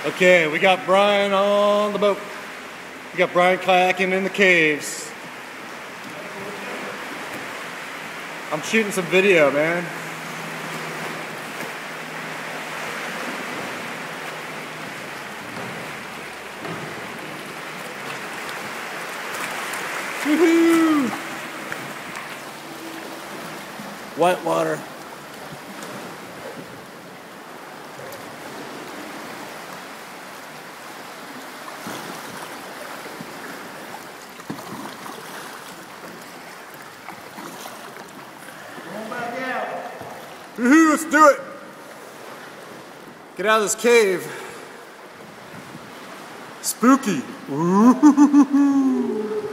Okay, we got Brian on the boat. We got Brian kayaking in the caves. I'm shooting some video, man. Woohoo! White water. Woohoo, let's do it! Get out of this cave. Spooky. Ooh.